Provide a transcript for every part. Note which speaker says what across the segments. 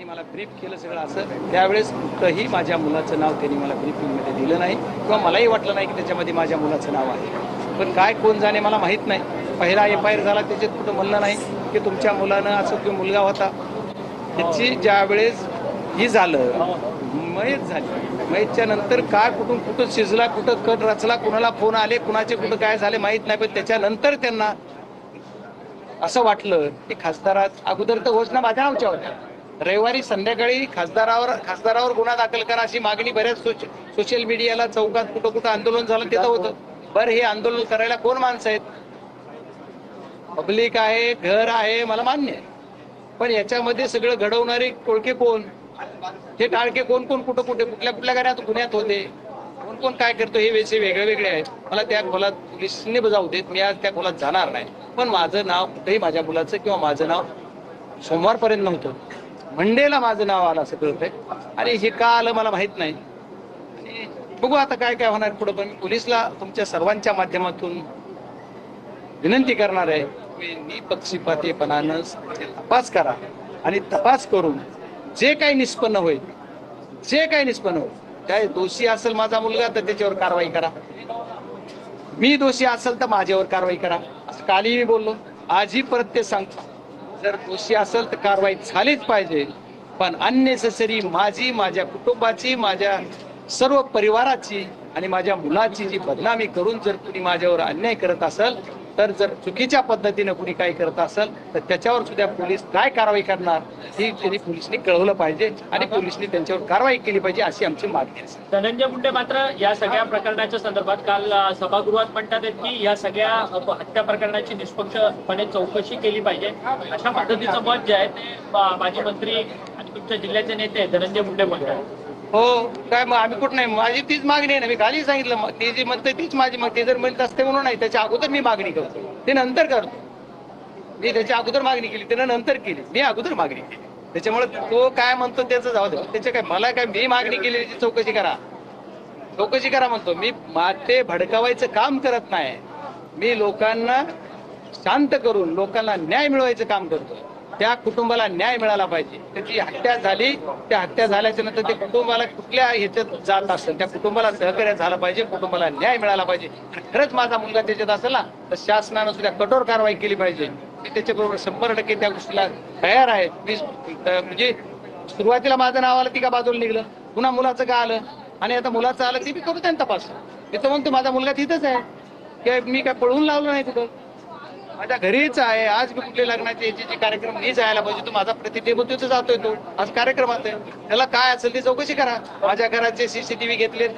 Speaker 1: त्यांनी मला ब्रीफ केलं सगळं असं, त्यावेळेस कुठंही माझ्या मुलाचं नाव त्यांनी मला ब्रीफिंगमध्ये दिलं नाही किंवा मलाही वाटलं नाही की त्याच्यामध्ये माझ्या मुलाचं नाव आहे. पण काय कोण जाणे मला माहीत नाही. पहिला FIR झाला त्याच्यात कुठं म्हणलं नाही की तुमच्या मुलानं असं किंवा मुलगा होता. त्याची ज्या वेळेस ही झालं मयत झाली, मयतच्या नंतर काय कुठून कुठं शिजला, कुठं कट रचला, कुणाला फोन आले, कुणाचे कुठं काय झाले माहीत नाही. पण त्याच्यानंतर त्यांना असं वाटलं की खासदारात अगोदर तर घोषणा माझ्या नावच्या होत्या. रविवारी संध्याकाळी खासदारावर गुन्हा दाखल करा अशी मागणी बऱ्याच सोशल मीडियाला चौकात कुठं कुठं आंदोलन झालं तिथं होतं. बरं, हे आंदोलन करायला कोण माणसं आहेत? पब्लिक आहे, घर आहे, मला मान्य आहे. पण याच्यामध्ये सगळं घडवणारे टोळके कोण, हे टाळके कोण कोण, कुठं कुठे कुठल्या कुठल्या गुन्ह्यात होते, कोण कोण काय करतो, हे विषय वेगळे वेगळे आहेत. मला त्या खोलात पोलिसांनी बजावू देत, मी आज त्या खोलात जाणार नाही. पण माझं नाव कुठेही माझ्या मुलाचं किंवा माझं नाव सोमवारपर्यंत नव्हतं, मंडेला माझं नाव आलं असं कळतंय. आणि हे का आलं मला माहित नाही. आणि बघू आता काय काय होणार पुढं. पण पोलिसला तुमच्या सर्वांच्या माध्यमातून विनंती करणार आहे की निपक्षपातीपणानं तपास करा आणि तपास करून जे काही निष्पन्न होईल, काय दोषी असेल माझा मुलगा तर त्याच्यावर कारवाई करा, मी दोषी असेल तर माझ्यावर कारवाई करा. असं कालही मी बोललो, आजही परत ते सांगतो, जर दोषी असेल तर कारवाई झालीच पाहिजे. पण अननेसेसरी माझ्या कुटुंबाची, माझ्या सर्व परिवाराची आणि माझ्या मुलाची जी बदनामी करून जर कुणी माझ्यावर अन्याय करत असेल, तर जर चुकीच्या पद्धतीने कुणी काही करत असेल तर त्याच्यावर सुद्धा पोलीस काय कारवाई करणार ही त्यांनी पोलिसांनी कळवलं पाहिजे आणि पोलिसांनी त्यांच्यावर कारवाई केली पाहिजे, अशी आमची मागणी आहे.
Speaker 2: धनंजय मुंडे मात्र या सगळ्या प्रकरणाच्या संदर्भात काल सभागृहात म्हणतात की या सगळ्या हत्या प्रकरणाची निष्पक्षपणे चौकशी केली पाहिजे, अशा पद्धतीचं मत जे आहे ते माजी मंत्री आणि तुमच्या जिल्ह्याचे नेते धनंजय मुंडे म्हणतात.
Speaker 1: हो, काय मग आम्ही कुठं नाही, माझी तीच मागणी आहे ना. मी खाली सांगितलं, ते जे म्हणते तीच माझी मग ते जर म्हणत असते म्हणून नाही, त्याच्या अगोदर मी मागणी करतो, ते नंतर करतो. मी त्याच्या अगोदर मागणी केली, त्यानं नंतर केली, मी अगोदर मागणी केली. त्याच्यामुळे तो काय म्हणतो त्याचं जाऊ दे. त्याच्या काय मला काय, मी मागणी केली त्याची चौकशी करा म्हणतो. मी ते भडकावायचं काम करत नाही. मी लोकांना शांत करून लोकांना न्याय मिळवायचं काम करतो. त्या कुटुंबाला न्याय मिळाला पाहिजे. त्याची हत्या झाली, त्या हत्या झाल्याच्या नंतर ते कुटुंबाला कुठल्या ह्याच्यात जात असेल त्या कुटुंबाला सहकार्य झालं पाहिजे, कुटुंबाला न्याय मिळाला पाहिजे. खरंच माझा मुलगा त्याच्यात असेल ना तर शासनानं सुद्धा कठोर कारवाई केली पाहिजे. मी त्याच्याबरोबर 100% त्या गोष्टीला तयार आहे. मी म्हणजे सुरुवातीला माझं नाव आलं ती का बाजूला निघलं, पुन्हा मुलाचं का आलं आणि आता मुलाचं आलं ती मी करू त्यांना तपास. मी तर म्हणतो माझा मुलगा तिथंच आहे, की मी काय पळवून लावलं नाही कुठं, माझ्या घरीच आहे. आज मी कुठले लग्नाचे याचे जे कार्यक्रम मी जायला पाहिजे, तो माझा प्रतिनिधी तिथं जातोय, तो आज कार्यक्रमात आहे. त्याला काय असेल ती चौकशी करा. माझ्या घराचे CCTV घेतलेत,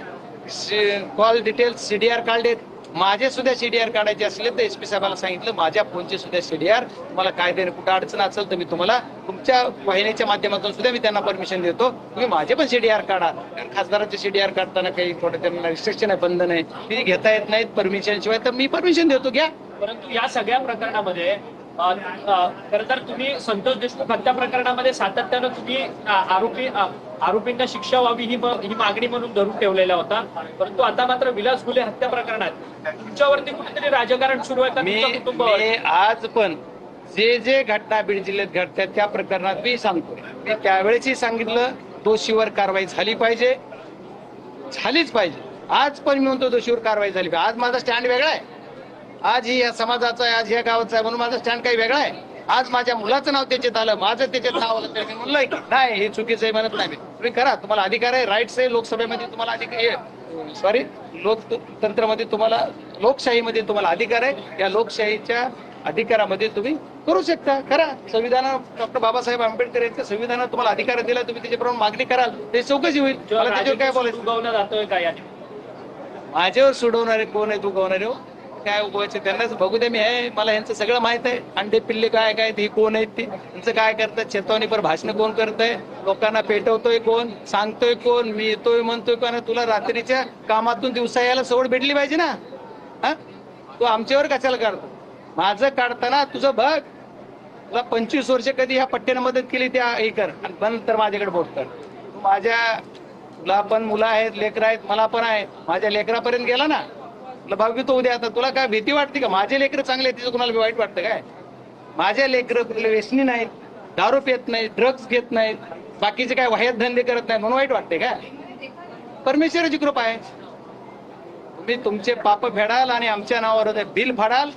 Speaker 1: कॉल डिटेल्स CDR काढलेत. माझे सुद्धा CDR काढायचे असले तर SP साहेबांना सांगितलं, माझ्या फोनचे सुद्धा CDR, तुम्हाला कायद्याने कुठं अडचण असेल तर मी तुम्हाला तुमच्या वाहिनीच्या माध्यमातून सुद्धा मी त्यांना परमिशन देतो, तुम्ही माझे पण CDR काढा. कारण खासदारांचे CDR काढताना काही थोडं त्यांना रिस्ट्रिक्शन आहे, बंधन आहे, ती घेता येत नाहीत परमिशन शिवाय, तर मी परमिशन देतो, घ्या.
Speaker 2: परंतु या सगळ्या प्रकरणामध्ये खरं तर तुम्ही संतोष देशमुख हत्या प्रकरणामध्ये सातत्यानं तुम्ही आरोपींना शिक्षा व्हावी ही मागणी म्हणून धरून ठेवलेला होता. परंतु आता मात्र विलास घुले हत्या प्रकरणात तुमच्यावरती कुठेतरी राजकारण सुरू आहे का?
Speaker 1: मी आज पण जे घटना बीड जिल्ह्यात घडतात त्या प्रकरणात मी सांगतो, मी त्यावेळेसही सांगितलं दोषीवर कारवाई झालीच पाहिजे. आज पण मी म्हणतो दोषीवर कारवाई झाली पाहिजे. आज माझा स्टँड वेगळा आहे, आज ही या समाजाचा आहे, आज ह्या गावाचा आहे, म्हणून माझा स्टँड काही वेगळा आहे. आज माझ्या मुलाचं नाव त्याच्यात आलं, माझं त्याच्यात नाव आलं, तर मी म्हणलंय की नाही हे चुकीचं आहे म्हणत नाही. तुम्ही करा, तुम्हाला अधिकार आहे, राईट्स आहे. लोकसभेमध्ये तुम्हाला अधिकार, लोकतंत्रामध्ये तुम्हाला, लोकशाहीमध्ये तुम्हाला अधिकार आहे. या लोकशाहीच्या अधिकारामध्ये तुम्ही करू शकता, करा. संविधान डॉक्टर बाबासाहेब आंबेडकर यांच्या संविधानात तुम्हाला अधिकार दिला, तुम्ही त्याच्याप्रमाणे मागणी कराल, ते चौकशी होईल. मला त्याच्यावर काय बोलायचं?
Speaker 2: जातोय काय
Speaker 1: माझ्यावर सोडवणारे कोण आहे, तू गवणारे हो काय उभवायचे त्यांनाच बघू दे. मी आहे, मला यांचं सगळं माहित आहे. अंडे पिल्ले काय काय ते कोण आहेत, ते त्यांचं काय करतात, चेतावणीपर भाषण कोण करतंय, लोकांना पेटवतोय कोण, सांगतोय कोण, मी येतोय म्हणतोय कोण. तुला रात्रीच्या कामातून दिवसा यायला सवड भेटली पाहिजे ना. हा, तू आमच्यावर कशाला काढतो? माझं काढताना तुझं बघ, तुला 25 वर्ष कधी ह्या पट्ट्यानं मदत केली त्या हे कर, आणि पण तर माझ्याकडे बोट कर. तू तुला पण मुलं आहेत, लेकरं आहेत, मला पण आहे. माझ्या लेकरापर्यंत गेला ना, तुला भावतो उद्या. आता तुला काय भीती वाटते का? माझे लेकरं चांगले आहेत तिचं कुणाला वाईट वाटतं काय? माझ्या लेकरं कुठले व्यसनी नाहीत, दारू पित नाहीत, ड्रग्स घेत नाहीत, बाकीचे काय वाह्यात धंदे करत नाही म्हणून वाईट वाटते का? परमेश्वराची कृपा आहे. तुम्ही तुमचे पाप फेडाल आणि आमच्या नावावर बिल फाडाल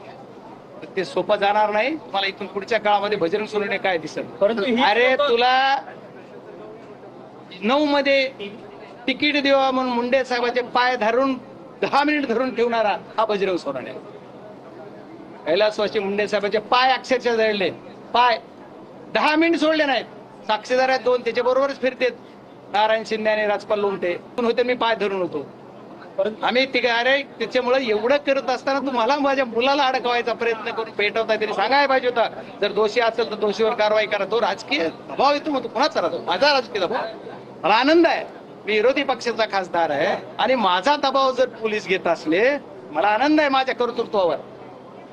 Speaker 1: तर ते सोपं जाणार नाही. तुम्हाला इथून पुढच्या काळामध्ये बजरंग सोनवणे काय दिसत.
Speaker 2: परंतु ही
Speaker 1: अरे
Speaker 2: लोकं-
Speaker 1: तुला 9 मध्ये तिकीट देवा म्हणून मुंडे साहेबाचे पाय धरून 10 मिनिट धरून ठेवणारा हा बजरंग सोनवणे. कैलासवासी मुंडे साहेबाचे पाय अक्षरशः जळले. पाय 10 मिनिट सोडले नाहीत. साक्षीदार आहेत 2 त्याच्या बरोबरच फिरतेत. नारायण शिंदे आणि राजपाल लोमटे होते. मी पाय धरून होतो.
Speaker 2: परंतु
Speaker 1: आम्ही तिघे अरे त्याच्यामुळे एवढं करत असताना तुम्हाला माझ्या मुलाला अडकवायचा प्रयत्न करून पेटवताय तरी सांगायला पाहिजे होता. जर दोषी असेल तर दोषीवर कारवाई करा. तो राजकीय दबाव येतो मग तो कुणाचा राहतो? माझा राजकीय दबाव. मला आनंद आहे मी विरोधी पक्षाचा खासदार आहे आणि माझा दबाव जर पोलीस घेत असले मला आनंद आहे माझ्या कर्तृत्वावर.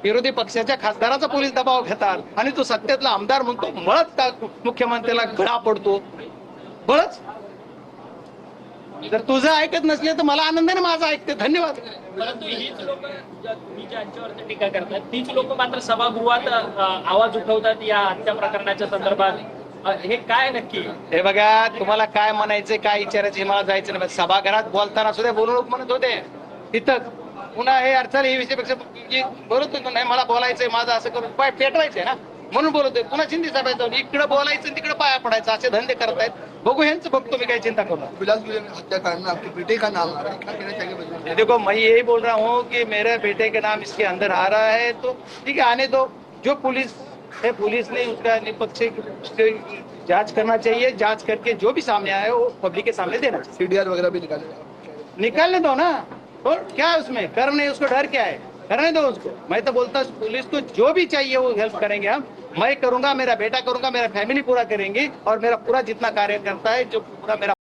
Speaker 1: विरोधी पक्षाच्या खासदाराचा पोलीस दबाव घेतात आणि तो सत्तेतला आमदार म्हणतो बळच का मुख्यमंत्र्याला गळा पडतो बळच. जर तुझं ऐकत नसले तर मला आनंद आहे ना माझा ऐकते. धन्यवाद.
Speaker 2: परंतु हीच लोक तुम्ही ज्यांच्यावरती टीका करतात तीच लोक मात्र सभागृहात आवाज उठवतात या हत्या प्रकरणाच्या संदर्भात. हे काय नक्की?
Speaker 1: हे बघा तुम्हाला काय म्हणायचं काय विचारायचं हे मला जायचं नाही. सभागृहात बोलताना सुद्धा बोलून म्हणत होते तिथं पुन्हा हे अडचण हे विषयापेक्षा बोलत होतो नाही मला बोलायचंय माझं असं करून पाय पेटवायचंय ना म्हणून बोलतोय. पुन्हा शिंदे साहेब इकडे बोलायचं तिकडे पाया पडायचं असे धंदे करतायत. बघू ह्यांचं बघतो मी काही चिंता करू.
Speaker 3: विलास हत्याकांड में आपके बेटे का नाम आ रहा है, क्या कहना चाहेंगे बजरंग दल?
Speaker 1: देखो मैं यही बोल रहा हूँ कि मेरे बेटे के नाम इसके अंदर आ रहा है तो ठीक है आने दो. जो पुलिस है पुलिस ने उसका निष्पक्ष जांच करना चाहिए. जांच करके जो भी सामने आया है वो पब्लिक के सामने देना चाहिए.
Speaker 3: सीडीआर वगैरह भी निकाले
Speaker 1: निकालने दो ना. और क्या है उसमें करने उसको डर क्या है? करने दो उसको. मैं तो बोलता हूँ पुलिस को जो भी चाहिए वो हेल्प करेंगे हम. मैं करूंगा मेरा बेटा करूंगा मेरा फैमिली पूरा करेंगे और मेरा पूरा जितना कार्यकर्ता है जो पूरा मेरा